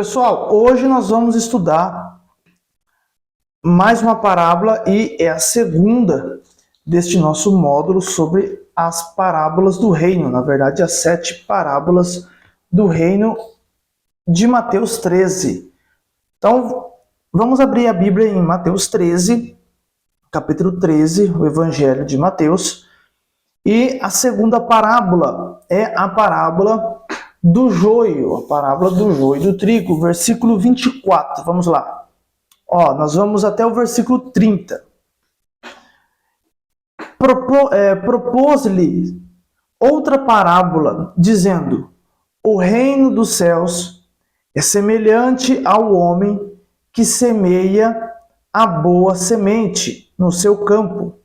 Pessoal, hoje nós vamos estudar mais uma parábola e é a segunda deste nosso módulo sobre as parábolas do reino. Na verdade, as 7 parábolas do reino de Mateus 13. Então, vamos abrir a Bíblia em Mateus 13, capítulo 13, o Evangelho de Mateus. E a segunda parábola é a parábola do joio, a parábola do joio e do trigo, versículo 24. Vamos lá. Nós vamos até o versículo 30. Propôs-lhe outra parábola, dizendo: o reino dos céus é semelhante ao homem que semeia a boa semente no seu campo.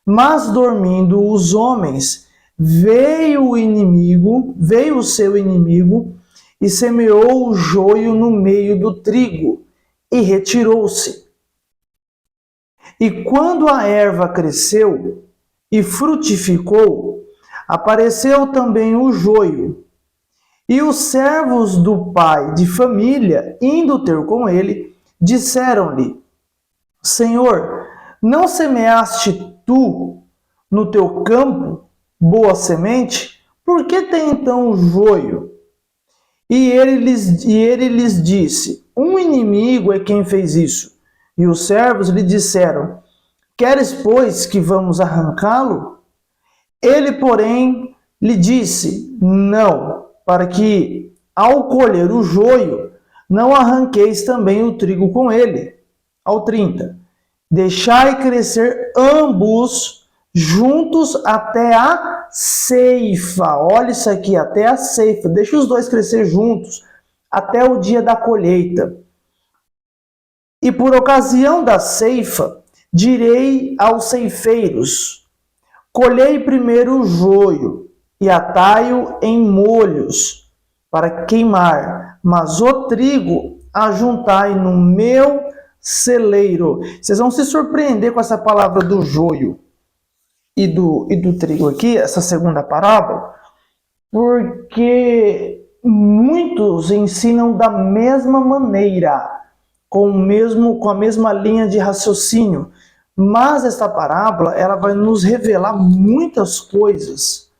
Mas dormindo os homens, veio o seu inimigo e semeou o joio no meio do trigo e retirou-se. E quando a erva cresceu e frutificou, apareceu também o joio. E os servos do pai de família, indo ter com ele, disseram-lhe: Senhor, não semeaste tu no teu campo boa semente? Por que tem então o joio? E ele lhes disse: um inimigo é quem fez isso. E os servos lhe disseram: queres, pois, que vamos arrancá-lo? Ele, porém, lhe disse: não, para que, ao colher o joio, não arranqueis também o trigo com ele. Ao 30. Deixai crescer ambos juntos até a ceifa. Olha isso aqui, até a ceifa. Deixa os dois crescer juntos até o dia da colheita. E por ocasião da ceifa, direi aos ceifeiros: colhei primeiro o joio e atai-o em molhos para queimar, mas o trigo ajuntai no meu celeiro. Vocês vão se surpreender com essa palavra do joio e do trigo aqui, essa segunda parábola, porque muitos ensinam da mesma maneira, com a mesma linha de raciocínio, mas esta parábola ela vai nos revelar muitas coisas,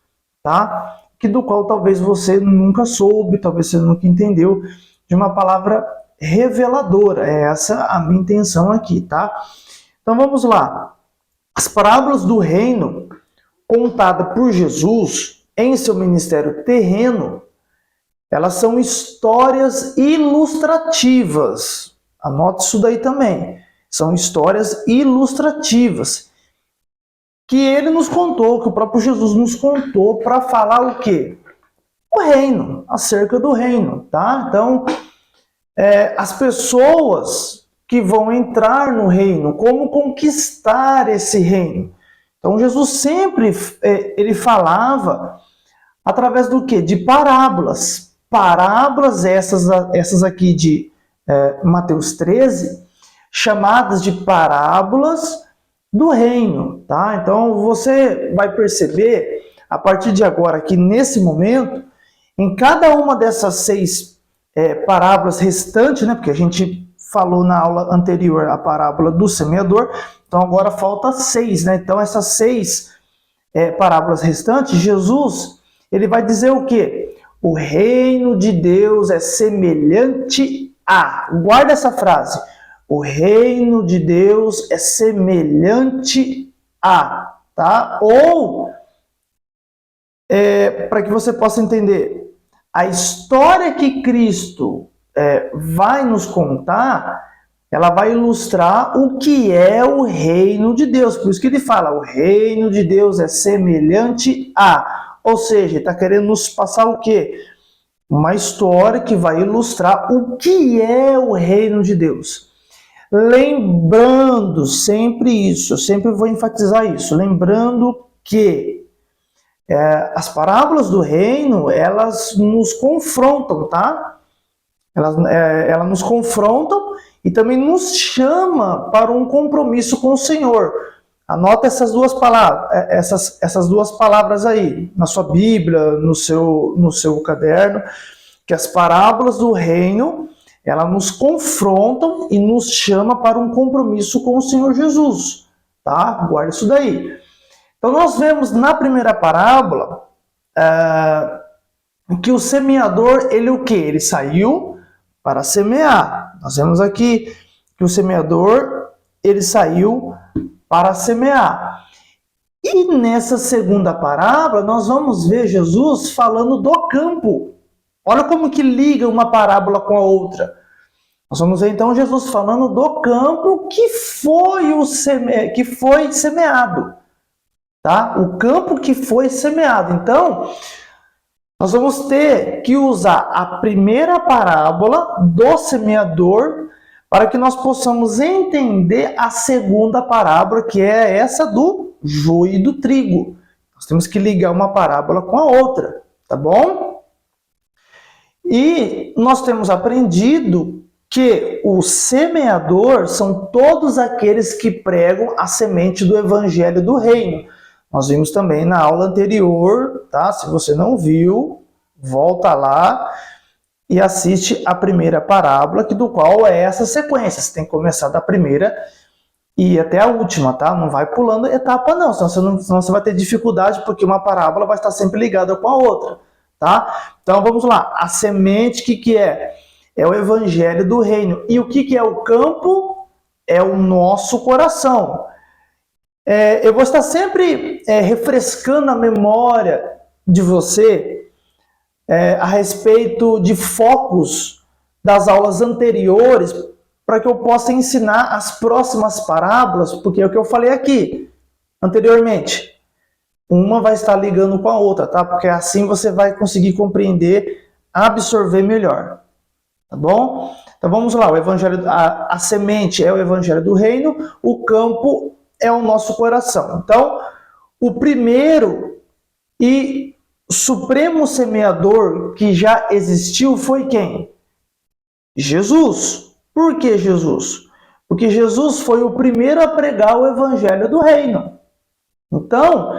tá? Que do qual talvez você nunca soube, talvez você nunca entendeu, de uma palavra reveladora. É essa a minha intenção aqui, tá? Então vamos lá. As parábolas do reino, contadas por Jesus em seu ministério terreno, elas são histórias ilustrativas. Anote isso daí também. São histórias ilustrativas que ele nos contou, que o próprio Jesus nos contou para falar o quê? O reino, acerca do reino, tá? Então, as pessoas que vão entrar no reino, como conquistar esse reino. Então, Jesus sempre ele falava através do quê? De parábolas. Parábolas essas aqui de Mateus 13, chamadas de parábolas do reino, tá? Então, você vai perceber, a partir de agora, que nesse momento, em cada uma dessas 6 parábolas restantes, né? Porque a gente falou na aula anterior a parábola do semeador, então agora falta 6, né? Então essas 6 parábolas restantes, Jesus, ele vai dizer o quê? O reino de Deus é semelhante a... Guarda essa frase. O reino de Deus é semelhante a, tá? Ou, para que você possa entender, a história que Cristo vai nos contar, ela vai ilustrar o que é o reino de Deus. Por isso que ele fala, o reino de Deus é semelhante a. Ou seja, está querendo nos passar o quê? Uma história que vai ilustrar o que é o reino de Deus. Lembrando sempre isso, eu sempre vou enfatizar isso, lembrando que as parábolas do reino, elas nos confrontam, tá? Elas nos confrontam e também nos chama para um compromisso com o Senhor. Anota essas duas palavras aí, na sua Bíblia, no seu caderno, que as parábolas do reino, ela nos confronta e nos chama para um compromisso com o Senhor Jesus, tá? Guarda isso daí. Então nós vemos na primeira parábola que o semeador, ele o quê? Ele saiu para semear. Nós vemos aqui que o semeador, ele saiu para semear. E nessa segunda parábola, nós vamos ver Jesus falando do campo. Olha como que liga uma parábola com a outra. Nós vamos ver então Jesus falando do campo que foi semeado. Tá? O campo que foi semeado. Então, nós vamos ter que usar a primeira parábola do semeador para que nós possamos entender a segunda parábola, que é essa do joio e do trigo. Nós temos que ligar uma parábola com a outra, tá bom? E nós temos aprendido que o semeador são todos aqueles que pregam a semente do evangelho do reino. Nós vimos também na aula anterior, tá? Se você não viu, volta lá e assiste a primeira parábola, do qual é essa sequência. Você tem que começar da primeira e ir até a última, tá? Não vai pulando etapa não, senão você vai ter dificuldade, porque uma parábola vai estar sempre ligada com a outra, tá? Então vamos lá, a semente, o que é? É o evangelho do reino. E o que é o campo? É o nosso coração. Eu vou estar sempre refrescando a memória de você a respeito de focos das aulas anteriores, para que eu possa ensinar as próximas parábolas, porque é o que eu falei aqui anteriormente. Uma vai estar ligando com a outra, tá? Porque assim você vai conseguir compreender, absorver melhor. Tá bom? Então vamos lá, o evangelho, a semente é o evangelho do reino, o campo é o nosso coração. Então, o primeiro e supremo semeador que já existiu foi quem? Jesus. Por que Jesus? Porque Jesus foi o primeiro a pregar o evangelho do reino. Então,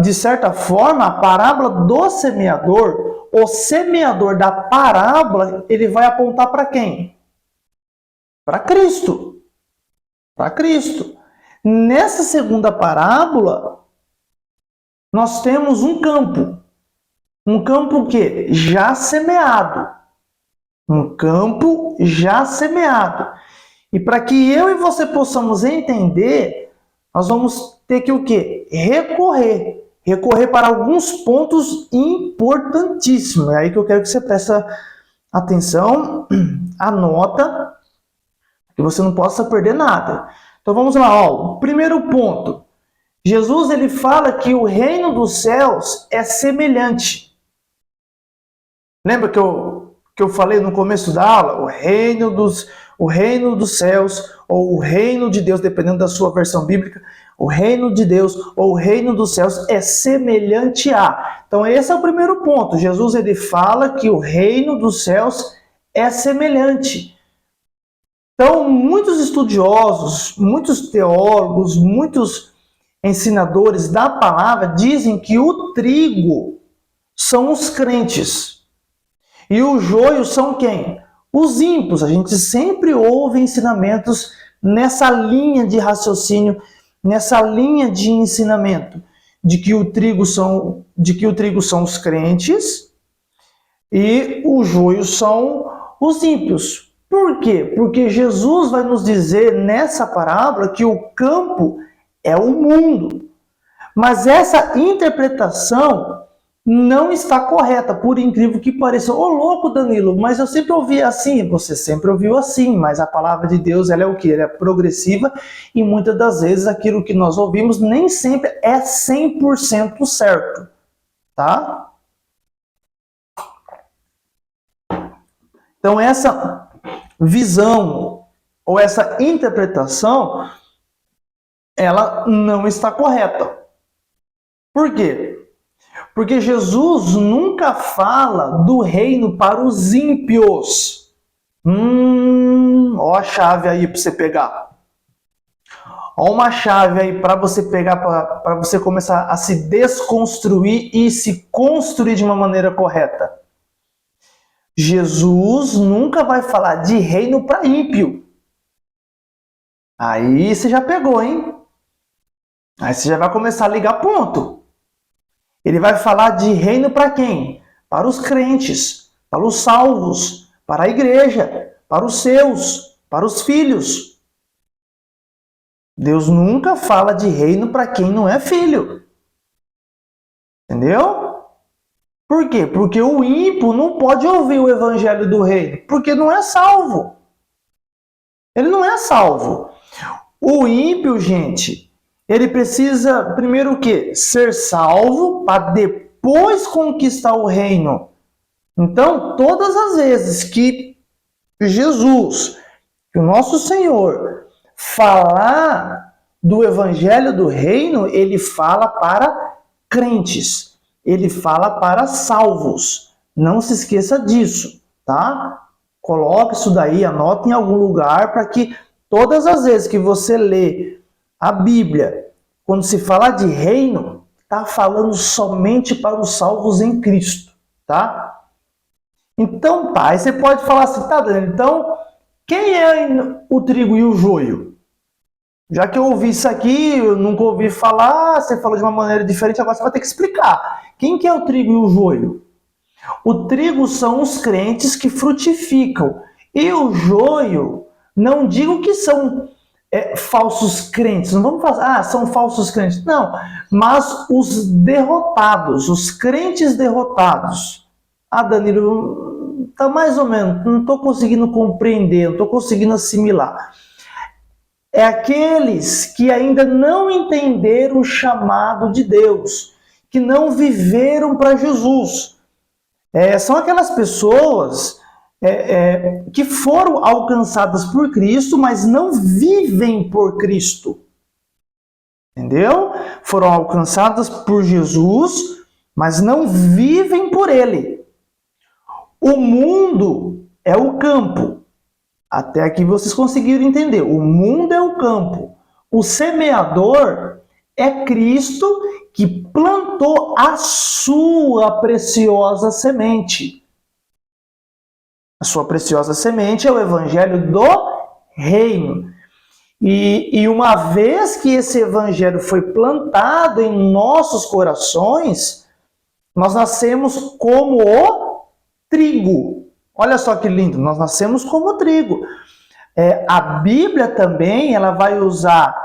de certa forma, a parábola do semeador, o semeador da parábola, ele vai apontar para quem? Para Cristo. Para Cristo. Nessa segunda parábola, nós temos um campo. Um campo que? Já semeado. Um campo já semeado. E para que eu e você possamos entender, nós vamos ter que o quê? Recorrer. Recorrer para alguns pontos importantíssimos. É aí que eu quero que você preste atenção, anota, que você não possa perder nada. Então vamos lá, ó. O primeiro ponto. Jesus ele fala que o reino dos céus é semelhante. Lembra que eu falei no começo da aula? O reino dos céus, ou o reino de Deus, dependendo da sua versão bíblica, o reino de Deus ou o reino dos céus é semelhante a. Então esse é o primeiro ponto. Jesus ele fala que o reino dos céus é semelhante. Então muitos estudiosos, muitos teólogos, muitos ensinadores da palavra dizem que o trigo são os crentes e o joio são quem? Os ímpios. A gente sempre ouve ensinamentos nessa linha de raciocínio, nessa linha de ensinamento, de que o trigo são os crentes e o joio são os ímpios. Por quê? Porque Jesus vai nos dizer nessa parábola que o campo é o mundo. Mas essa interpretação não está correta, por incrível que pareça. Ô louco, Danilo, mas eu sempre ouvi assim. Você sempre ouviu assim, mas a palavra de Deus ela é o quê? Ela é progressiva e muitas das vezes aquilo que nós ouvimos nem sempre é 100% certo. Tá? Então essa visão ou essa interpretação ela não está correta. Por quê? Porque Jesus nunca fala do reino para os ímpios. Ó a chave aí para você pegar. Ó uma chave aí para você pegar, para você começar a se desconstruir e se construir de uma maneira correta. Jesus nunca vai falar de reino para ímpio. Aí você já pegou, hein? Aí você já vai começar a ligar ponto. Ele vai falar de reino para quem? Para os crentes, para os salvos, para a igreja, para os seus, para os filhos. Deus nunca fala de reino para quem não é filho. Entendeu? Por quê? Porque o ímpio não pode ouvir o evangelho do reino, porque não é salvo. Ele não é salvo. O ímpio, gente, ele precisa primeiro o quê? Ser salvo para depois conquistar o reino. Então, todas as vezes que Jesus, que o nosso Senhor, falar do evangelho do reino, ele fala para crentes. Ele fala para salvos. Não se esqueça disso, tá? Coloque isso daí, anote em algum lugar para que todas as vezes que você lê a Bíblia, quando se fala de reino, está falando somente para os salvos em Cristo, tá? Então, tá, aí você pode falar assim, tá, Daniel, então, quem é o trigo e o joio? Já que eu ouvi isso aqui, eu nunca ouvi falar, você falou de uma maneira diferente, agora você vai ter que explicar. Quem que é o trigo e o joio? O trigo são os crentes que frutificam. E o joio, não digo que são falsos crentes, não vamos falar, são falsos crentes. Não, mas os derrotados, os crentes derrotados. Danilo, tá mais ou menos, não estou conseguindo compreender, não estou conseguindo assimilar. É aqueles que ainda não entenderam o chamado de Deus, que não viveram para Jesus. São aquelas pessoas que foram alcançadas por Cristo, mas não vivem por Cristo. Entendeu? Foram alcançadas por Jesus, mas não vivem por Ele. O mundo é o campo. Até aqui vocês conseguiram entender. O mundo é o campo. O semeador é Cristo que plantou a sua preciosa semente. A sua preciosa semente é o evangelho do reino. E uma vez que esse evangelho foi plantado em nossos corações, nós nascemos como o trigo. Olha só que lindo, nós nascemos como trigo. A Bíblia também ela vai usar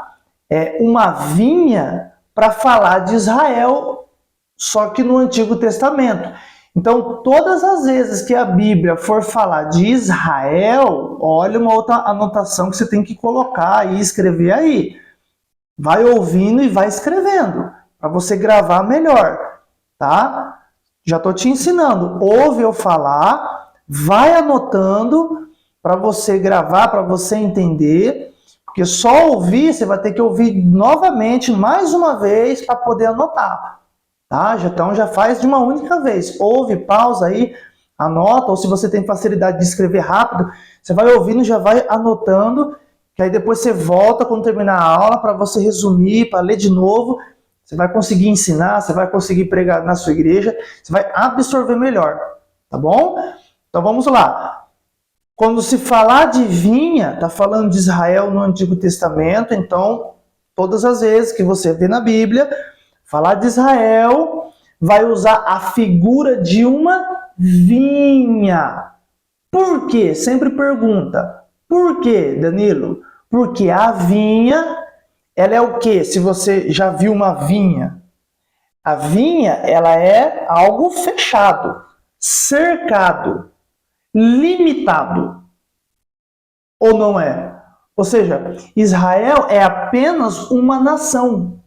uma vinha para falar de Israel, só que no Antigo Testamento. Então, todas as vezes que a Bíblia for falar de Israel, olha uma outra anotação que você tem que colocar e escrever aí. Vai ouvindo e vai escrevendo, para você gravar melhor, tá? Já estou te ensinando. Ouve eu falar, vai anotando para você gravar, para você entender, porque só ouvir, você vai ter que ouvir novamente, mais uma vez, para poder anotar. Tá? Então já faz de uma única vez. Ouve, pausa aí, anota, ou se você tem facilidade de escrever rápido, você vai ouvindo, já vai anotando, que aí depois você volta quando terminar a aula para você resumir, para ler de novo. Você vai conseguir ensinar, você vai conseguir pregar na sua igreja, você vai absorver melhor, tá bom? Então vamos lá. Quando se falar de vinha, está falando de Israel no Antigo Testamento, então todas as vezes que você vê na Bíblia, falar de Israel, vai usar a figura de uma vinha. Por quê? Sempre pergunta. Por quê, Danilo? Porque a vinha, ela é o quê? Se você já viu uma vinha, a vinha, ela é algo fechado, cercado, limitado. Ou não é? Ou seja, Israel é apenas uma nação.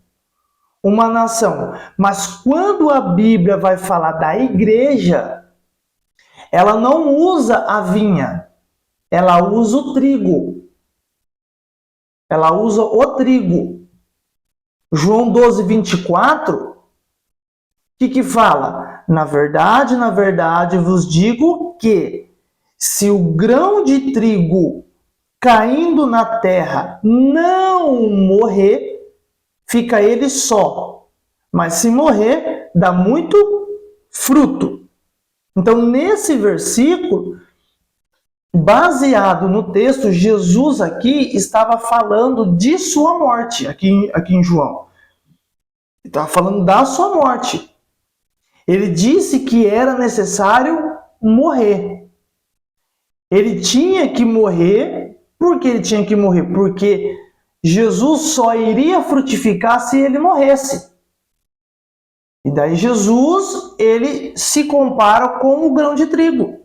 Uma nação. Mas quando a Bíblia vai falar da igreja, ela não usa a vinha, ela usa o trigo. Ela usa o trigo. João 12, 24, o que fala? Na verdade, vos digo que se o grão de trigo caindo na terra não morrer, fica ele só. Mas se morrer, dá muito fruto. Então, nesse versículo, baseado no texto, Jesus aqui estava falando de sua morte, aqui em João. Ele estava falando da sua morte. Ele disse que era necessário morrer. Ele tinha que morrer. Por que ele tinha que morrer? Porque Jesus só iria frutificar se ele morresse. E daí Jesus, ele se compara com o grão de trigo.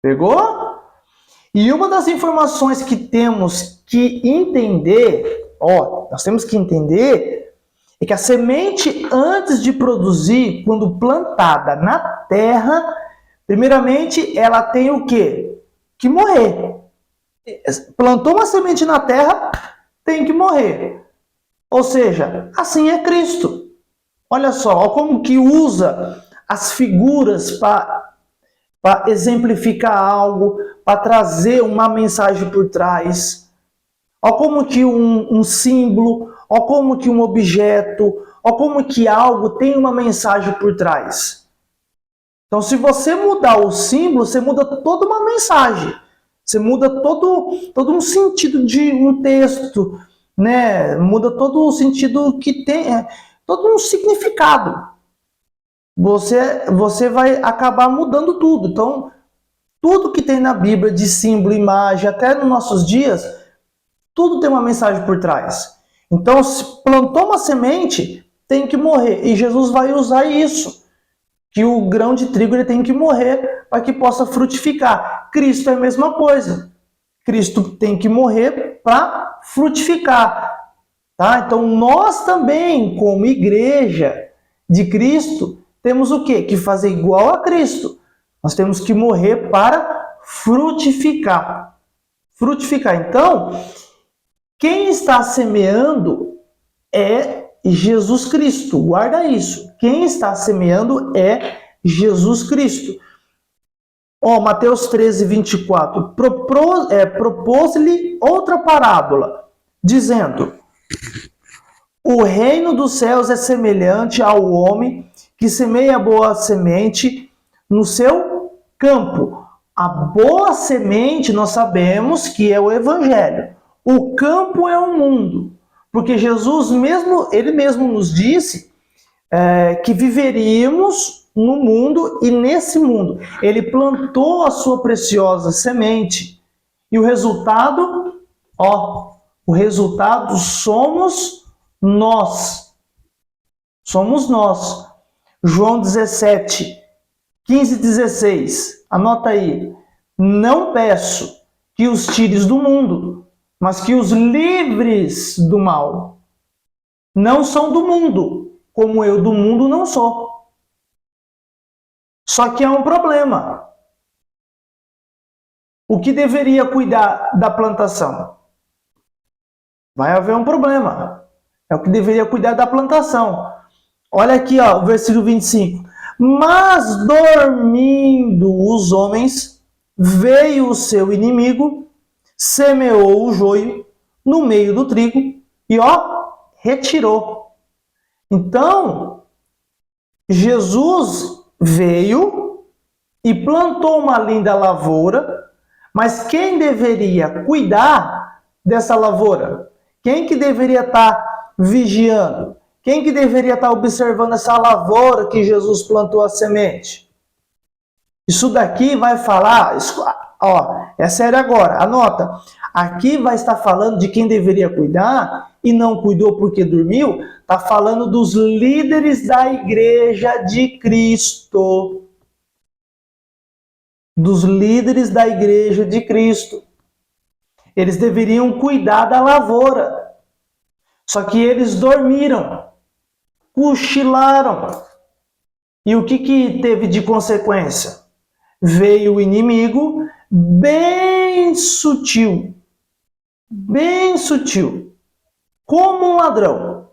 Pegou? E uma das informações que temos que entender, nós temos que entender, é que a semente, antes de produzir, quando plantada na terra, primeiramente, ela tem o quê? Que morrer. Plantou uma semente na terra, tem que morrer. Ou seja, assim é Cristo. Olha só, como que usa as figuras para exemplificar algo, para trazer uma mensagem por trás. Olha como que um símbolo, olha como que um objeto, olha como que algo tem uma mensagem por trás. Então, se você mudar o símbolo, você muda toda uma mensagem. Você muda todo um sentido de um texto, né? Muda todo o sentido que tem, todo um significado. Você vai acabar mudando tudo. Então, tudo que tem na Bíblia de símbolo, imagem, até nos nossos dias, tudo tem uma mensagem por trás. Então, se plantou uma semente, tem que morrer. E Jesus vai usar isso. Que o grão de trigo ele tem que morrer para que possa frutificar. Cristo é a mesma coisa. Cristo tem que morrer para frutificar. Tá? Então, nós também, como igreja de Cristo, temos o quê? Que fazer igual a Cristo. Nós temos que morrer para frutificar. Frutificar. Então, quem está semeando é Jesus Cristo. Guarda isso. Quem está semeando é Jesus Cristo. Mateus 13, 24. Propôs-lhe outra parábola, dizendo: o reino dos céus é semelhante ao homem que semeia boa semente no seu campo. A boa semente nós sabemos que é o evangelho. O campo é o mundo. Porque Jesus ele mesmo nos disse que viveríamos no mundo e nesse mundo. Ele plantou a sua preciosa semente. E o resultado, somos nós. Somos nós. João 17, 15 e 16. Anota aí. Não peço que os tires do mundo, mas que os livres do mal. Não são do mundo, como eu do mundo não sou. Só que há um problema. O que deveria cuidar da plantação? Vai haver um problema. É o que deveria cuidar da plantação. Olha aqui, o versículo 25. Mas dormindo os homens, veio o seu inimigo, semeou o joio no meio do trigo e retirou. Então, Jesus veio e plantou uma linda lavoura, mas quem deveria cuidar dessa lavoura? Quem que deveria estar vigiando? Quem que deveria estar observando essa lavoura que Jesus plantou a semente? Isso daqui vai falar, é sério agora, anota. Aqui vai estar falando de quem deveria cuidar e não cuidou porque dormiu. Está falando dos líderes da igreja de Cristo. Dos líderes da igreja de Cristo. Eles deveriam cuidar da lavoura. Só que eles dormiram, cochilaram. E o que teve de consequência? Veio o inimigo bem sutil, como um ladrão,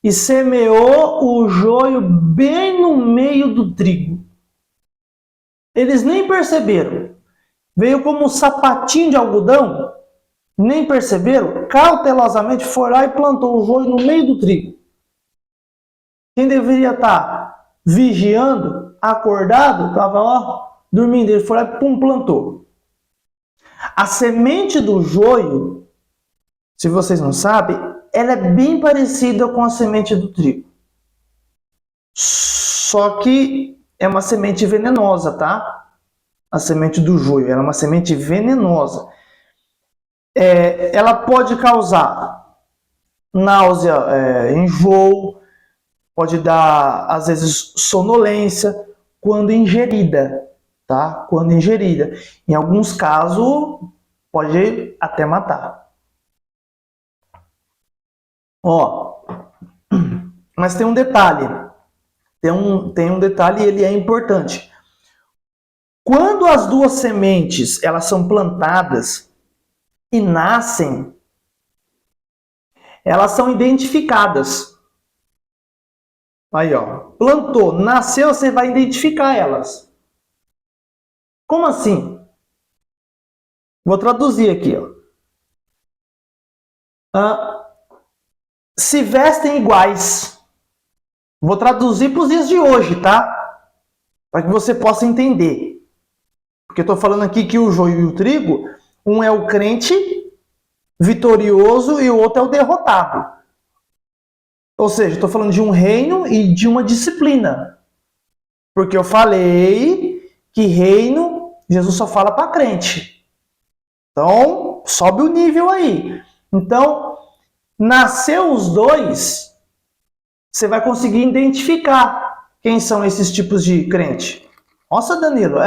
e semeou o joio bem no meio do trigo. Eles nem perceberam. Veio como um sapatinho de algodão, nem perceberam, cautelosamente foi lá e plantou o joio no meio do trigo. Quem deveria estar vigiando acordado, estava dormindo, ele foi lá e pum, plantou. A semente do joio, se vocês não sabem, ela é bem parecida com a semente do trigo. Só que é uma semente venenosa, tá? A semente do joio, ela é uma semente venenosa. Ela pode causar náusea, enjoo, pode dar, às vezes, sonolência quando ingerida, tá? Quando ingerida. Em alguns casos, pode até matar. Mas tem um detalhe. Tem um detalhe e ele é importante. Quando as duas sementes elas são plantadas e nascem, elas são identificadas. Aí, plantou, nasceu, você vai identificar elas. Como assim? Vou traduzir aqui, se vestem iguais. Vou traduzir para os dias de hoje, tá? Para que você possa entender. Porque eu estou falando aqui que o joio e o trigo, um é o crente vitorioso e o outro é o derrotado. Ou seja, estou falando de um reino e de uma disciplina. Porque eu falei que reino, Jesus só fala para crente. Então, sobe o nível aí. Então, nasceu os dois, você vai conseguir identificar quem são esses tipos de crente. Nossa, Danilo,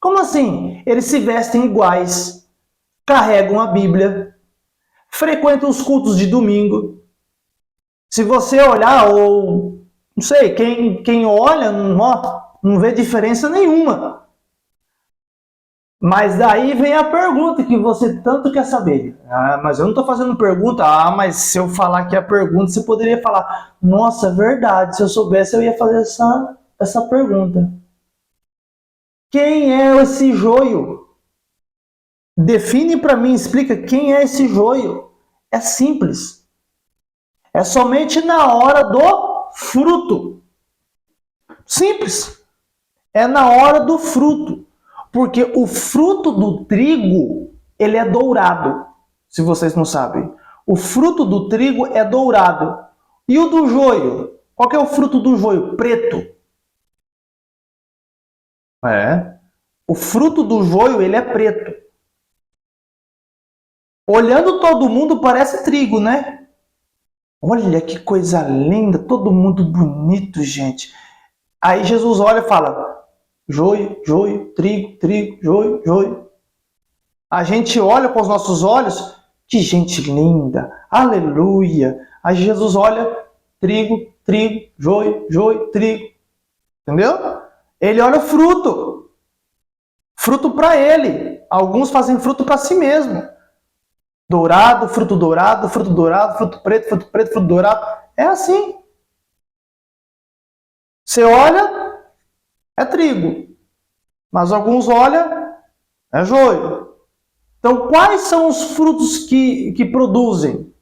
como assim? Eles se vestem iguais, carregam a Bíblia, frequentam os cultos de domingo. Se você olhar, ou não sei, quem olha, não vê diferença nenhuma. Mas daí vem a pergunta que você tanto quer saber. Mas eu não estou fazendo pergunta. Mas se eu falar que é a pergunta, você poderia falar, nossa, é verdade, se eu soubesse eu ia fazer essa pergunta. Quem é esse joio? Define para mim, explica quem é esse joio. É simples. É somente na hora do fruto. Simples. É na hora do fruto. Porque o fruto do trigo, ele é dourado. Se vocês não sabem. O fruto do trigo é dourado. E o do joio? Qual que é o fruto do joio? Preto. O fruto do joio, ele é preto. Olhando todo mundo, parece trigo, né? Olha que coisa linda, todo mundo bonito, gente. Aí Jesus olha e fala, joio, joio, trigo, trigo, joio, joio. A gente olha com os nossos olhos, que gente linda, aleluia. Aí Jesus olha, trigo, trigo, joio, joio, trigo. Entendeu? Ele olha o fruto. Fruto para ele. Alguns fazem fruto para si mesmo. Dourado, fruto dourado, fruto dourado, fruto preto, fruto dourado. É assim. Você olha, é trigo. Mas alguns olham, é joio. Então, quais são os frutos que produzem?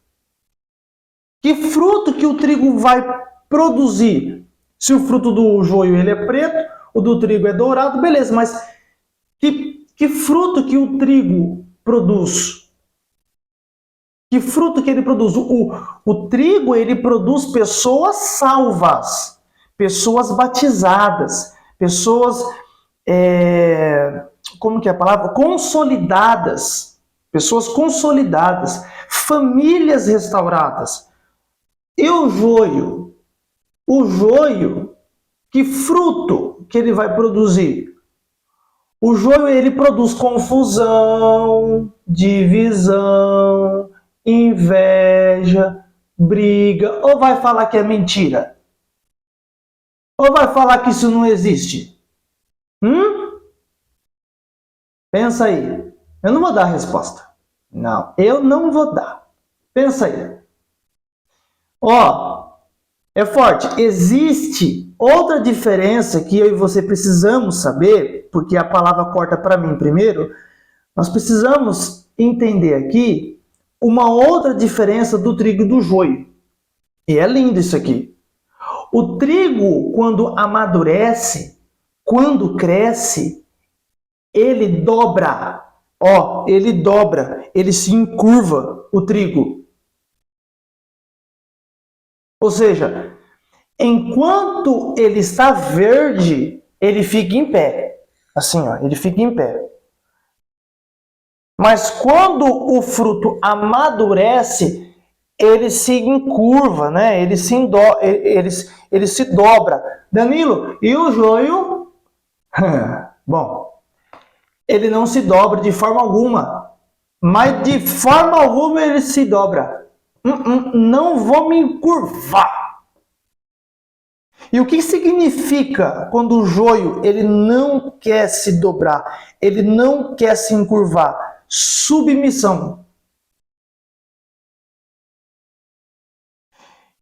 Que fruto que o trigo vai produzir? Se o fruto do joio ele é preto, o do trigo é dourado, beleza, mas que fruto que o trigo produz? Que fruto que ele produz? O trigo, ele produz pessoas salvas, pessoas batizadas, pessoas, como que é a palavra? Consolidadas, pessoas consolidadas, famílias restauradas. E o joio? O joio, que fruto que ele vai produzir? O joio, ele produz confusão, divisão, inveja, briga. Ou vai falar que é mentira? Ou vai falar que isso não existe? Pensa aí. Eu não vou dar a resposta. Não, eu não vou dar. Pensa aí. É forte. Existe outra diferença que eu e você precisamos saber, porque a palavra corta para mim primeiro. Nós precisamos entender aqui uma outra diferença do trigo e do joio. E é lindo isso aqui. O trigo, quando amadurece, quando cresce, ele dobra. Ó, ele dobra, ele se encurva, o trigo. Ou seja, enquanto ele está verde, ele fica em pé. Assim, ó, ele fica em pé. Mas quando o fruto amadurece, ele se encurva, né? Ele se dobra. Danilo, e o joio? Bom, ele não se dobra de forma alguma. Mas de forma alguma ele se dobra. Não vou me encurvar. E o que significa quando o joio ele não quer se dobrar, ele não quer se encurvar? Submissão.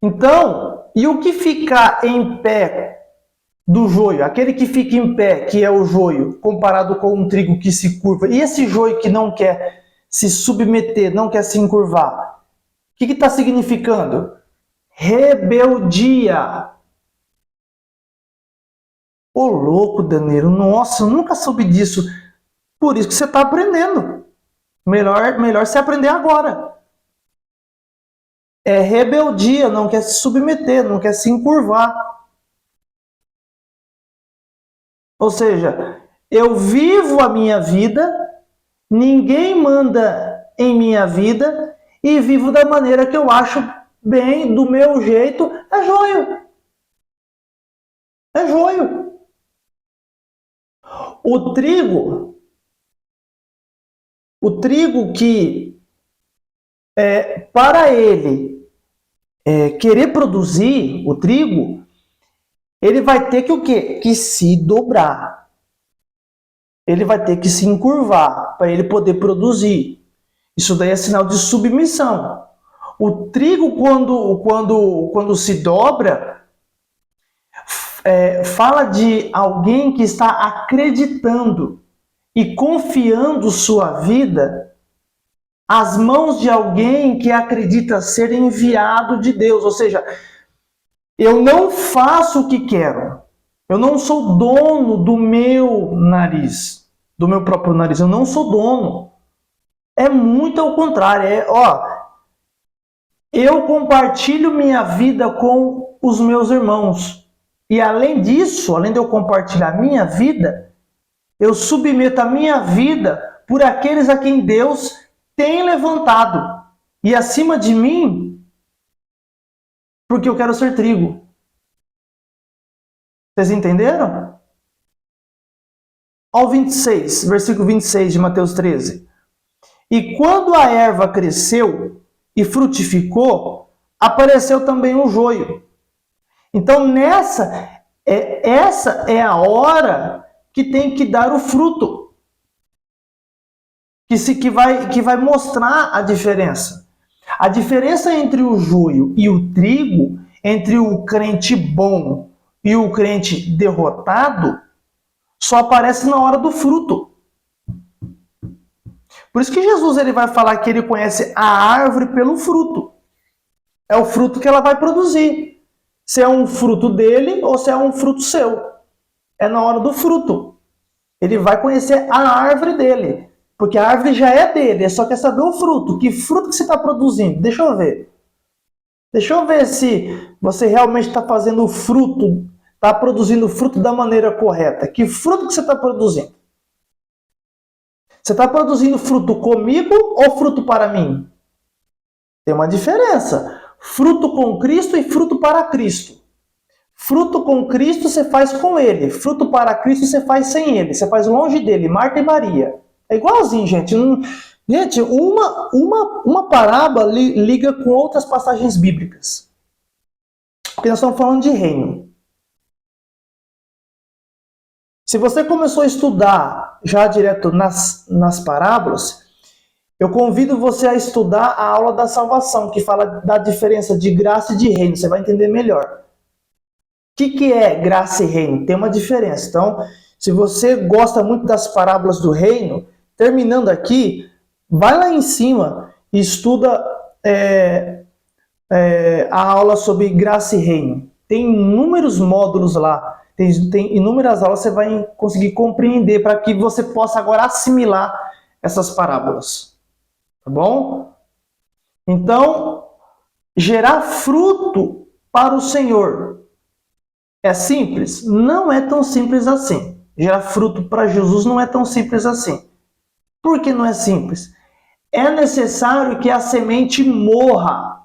Então, e o que ficar em pé do joio? Aquele que fica em pé, que é o joio, comparado com um trigo que se curva. E esse joio que não quer se submeter, não quer se encurvar? O que está significando? Rebeldia. Ô louco, Danilo, nossa, eu nunca soube disso. Por isso que você está aprendendo. Melhor você aprender agora. É rebeldia, não quer se submeter, não quer se encurvar. Ou seja, eu vivo a minha vida, ninguém manda em minha vida e vivo da maneira que eu acho bem, do meu jeito. É joio. É joio. O trigo que para ele querer produzir o trigo, ele vai ter que o quê? Que se dobrar. Ele vai ter que se encurvar para ele poder produzir. Isso daí é sinal de submissão. O trigo, quando se dobra, fala de alguém que está acreditando e confiando sua vida às mãos de alguém que acredita ser enviado de Deus. Ou seja, eu não faço o que quero. Eu não sou dono do meu nariz, do meu próprio nariz. Eu não sou dono. É muito ao contrário. Eu compartilho minha vida com os meus irmãos. E além disso, além de eu compartilhar minha vida, eu submeto a minha vida por aqueles a quem Deus tem levantado. E acima de mim, porque eu quero ser trigo. Vocês entenderam? Ao 26, versículo 26 de Mateus 13. E quando a erva cresceu e frutificou, apareceu também um joio. Então, essa é a hora que tem que dar o fruto. Que vai mostrar a diferença. A diferença entre o joio e o trigo, entre o crente bom e o crente derrotado, só aparece na hora do fruto. Por isso que Jesus ele vai falar que ele conhece a árvore pelo fruto. É o fruto que ela vai produzir. Se é um fruto dele ou se é um fruto seu. É na hora do fruto. Ele vai conhecer a árvore dele. Porque a árvore já é dele, ele só quer saber o fruto. Que fruto que você está produzindo? Deixa eu ver. Deixa eu ver se você realmente está fazendo o fruto, está produzindo o fruto da maneira correta. Que fruto que você está produzindo? Você está produzindo fruto comigo ou fruto para mim? Tem uma diferença. Fruto com Cristo e fruto para Cristo. Fruto com Cristo você faz com Ele. Fruto para Cristo você faz sem Ele. Você faz longe dele, Marta e Maria. É igualzinho, gente. Gente, uma parábola liga com outras passagens bíblicas. Porque nós estamos falando de reino. Se você começou a estudar já direto nas parábolas, eu convido você a estudar a aula da salvação, que fala da diferença de graça e de reino. Você vai entender melhor. O que é graça e reino? Tem uma diferença. Então, se você gosta muito das parábolas do reino, terminando aqui, vai lá em cima e estuda a aula sobre graça e reino. tem inúmeros módulos lá, tem inúmeras aulas, você vai conseguir compreender para que você possa agora assimilar essas parábolas. Tá bom? Então, gerar fruto para o Senhor é simples? Não é tão simples assim. Gerar fruto para Jesus não é tão simples assim. Por que não é simples? É necessário que a semente morra.